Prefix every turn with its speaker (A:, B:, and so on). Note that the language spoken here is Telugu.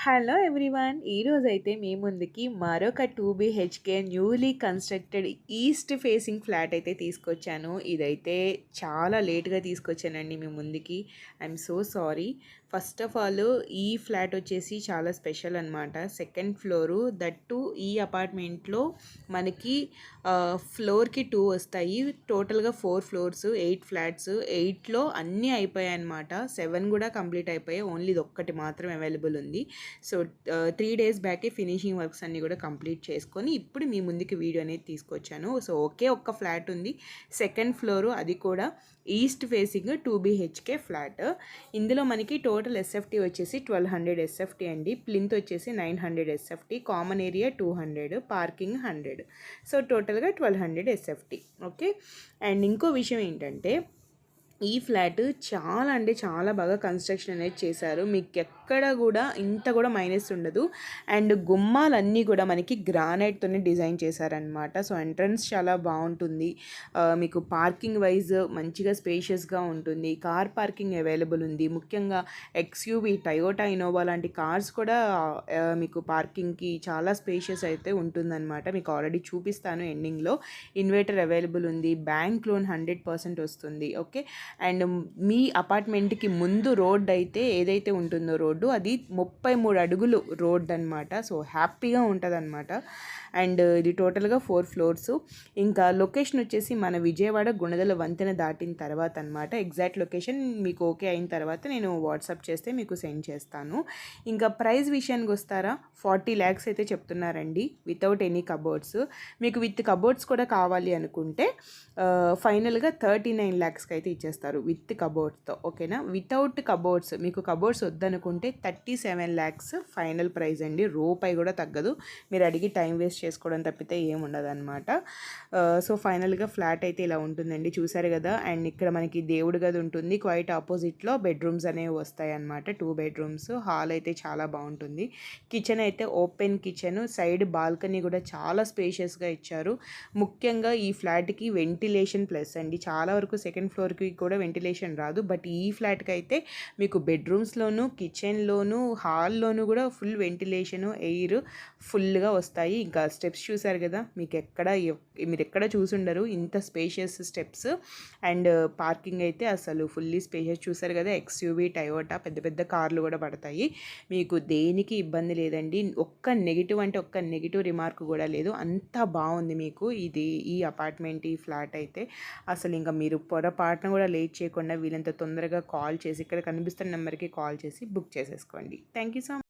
A: Hello everyone. ఈరోజైతే మీ ముందుకి మరొక 2 BHK newly constructed east facing flat అయితే తీసుకొచ్చాను. ఇదైతే చాలా లేట్గా తీసుకొచ్చానండి మీ ముందుకి. I'm so sorry. First of all ఈ ఫ్లాట్ వచ్చేసి చాలా స్పెషల్ అనమాట. సెకండ్ ఫ్లోరు దట్టు ఈ అపార్ట్మెంట్లో మనకి ఫ్లోర్కి 2 వస్తాయి. టోటల్గా 4 ఫ్లోర్స్, 8 ఫ్లాట్స్. 8లో అన్నీ అయిపోయాయి అనమాట. 7 కూడా కంప్లీట్ అయిపోయాయి. ఓన్లీ ఇది ఒక్కటి మాత్రం అవైలబుల్ ఉంది. సో 3 days బ్యాకే ఫినిషింగ్ వర్క్స్ అన్నీ కూడా కంప్లీట్ చేసుకొని ఇప్పుడు మీ ముందుకి వీడియో అనేది తీసుకొచ్చాను. సో ఒక్క ఫ్లాట్ ఉంది, సెకండ్ ఫ్లోరు, అది కూడా ఈస్ట్ ఫేసింగ్ 2 BHK ఫ్లాట్. ఇందులో మనకి టోటల్ ఎస్ఎఫ్టీ వచ్చేసి 1200 ఎస్ఎఫ్టీ అండి. ప్లింత్ వచ్చేసి 900 SFT, common area 200, parking 100. So టోటల్గా 1200 ఎస్ఎఫ్టీ. ఓకే. అండ్ ఇంకో విషయం ఏంటంటే ఈ ఫ్లాట్ చాలా అంటే చాలా బాగా కన్స్ట్రక్షన్ అనేది చేశారు. మీకు ఎక్కడ కూడా ఇంత కూడా మైనస్ ఉండదు. అండ్ గుమ్మాలన్నీ కూడా మనకి గ్రానైట్తోనే డిజైన్ చేశారనమాట. సో ఎంట్రన్స్ చాలా బాగుంటుంది. మీకు పార్కింగ్ వైజ్ మంచిగా స్పేషియస్గా ఉంటుంది. కార్ పార్కింగ్ అవైలబుల్ ఉంది. ముఖ్యంగా ఎక్స్యూవీ, టయోటా ఇన్నోవా లాంటి కార్స్ కూడా మీకు పార్కింగ్కి చాలా స్పేషియస్ అయితే ఉంటుందన్నమాట. మీకు ఆల్రెడీ చూపిస్తాను ఎండింగ్లో. ఇన్వర్టర్ అవైలబుల్ ఉంది. బ్యాంక్ లోన్ 100% వస్తుంది. ఓకే. అండ్ మీ అపార్ట్మెంట్కి ముందు రోడ్ అయితే ఏదైతే ఉంటుందో రోడ్డు, అది 33 అడుగులు రోడ్ అనమాట. సో హ్యాపీగా ఉంటుంది అనమాట. అండ్ ఇది టోటల్గా 4 ఫ్లోర్స్. ఇంకా లొకేషన్ వచ్చేసి మన విజయవాడ గుణదల వంతెన దాటిన తర్వాత అనమాట. ఎగ్జాక్ట్ లొకేషన్ మీకు ఓకే అయిన తర్వాత నేను వాట్సాప్ చేస్తే మీకు సెండ్ చేస్తాను. ఇంకా ప్రైస్ విషయానికి వస్తారా, 40 lakhs అయితే చెప్తున్నారండి వితౌట్ ఎనీ కబోర్డ్స్. మీకు విత్ కబోర్డ్స్ కూడా కావాలి అనుకుంటే ఫైనల్గా 39 lakhsకి అయితే ఇచ్చేస్తారు విత్ కబోర్డ్స్తో. ఓకేనా. వితౌట్ కబోర్డ్స్, మీకు కబోర్డ్స్ వద్దనుకుంటే 37 lakhs ఫైనల్ ప్రైస్ అండి. రూపాయి కూడా తగ్గదు. మీరు అడిగి టైం వేస్ట్ చేసుకోవడం తప్పితే ఏముండదు అనమాట. సో ఫైనల్గా ఫ్లాట్ అయితే ఇలా ఉంటుందండి. చూసారు కదా. అండ్ ఇక్కడ మనకి దేవుడి గది ఉంటుంది. క్వైట్ ఆపోజిట్లో బెడ్రూమ్స్ అనేవి వస్తాయి అన్నమాట. 2 bedrooms. హాల్ అయితే చాలా బాగుంటుంది. కిచెన్ అయితే ఓపెన్ కిచెన్, సైడ్ బాల్కనీ కూడా చాలా స్పేషియస్గా ఇచ్చారు. ముఖ్యంగా ఈ ఫ్లాట్కి వెంటిలేషన్ ప్లస్ అండి. చాలా వరకు సెకండ్ ఫ్లోర్కి కూడా వెంటిలేషన్ రాదు. బట్ ఈ ఫ్లాట్కి అయితే మీకు బెడ్రూమ్స్లోను, కిచెన్లోను, హాల్లోను కూడా ఫుల్ వెంటిలేషను, ఎయిర్ ఫుల్గా వస్తాయి. ఇంకా స్టెప్స్ చూసారు కదా. మీరు ఎక్కడ చూసుండరు ఇంత స్పేషియస్ స్టెప్స్. అండ్ పార్కింగ్ అయితే అసలు ఫుల్లీ స్పేషియస్. చూసారు కదా. ఎక్స్యూవీ, టయోటా పెద్ద పెద్ద కార్లు కూడా పడతాయి. మీకు దేనికి ఇబ్బంది లేదండి. ఒక్క నెగిటివ్ అంటే ఒక్క నెగిటివ్ రిమార్క్ కూడా లేదు. అంత బాగుంది మీకు ఈ అపార్ట్మెంట్, ఈ ఫ్లాట్ అయితే. అసలు ఇంకా మీరు పొరపాటున కూడా లేట్ చేయకుండా వీలంత తొందరగా కాల్ చేసి ఇక్కడ కనిపిస్తున్న నెంబర్కి కాల్ చేసి బుక్ చేసేసుకోండి. Thank you so much.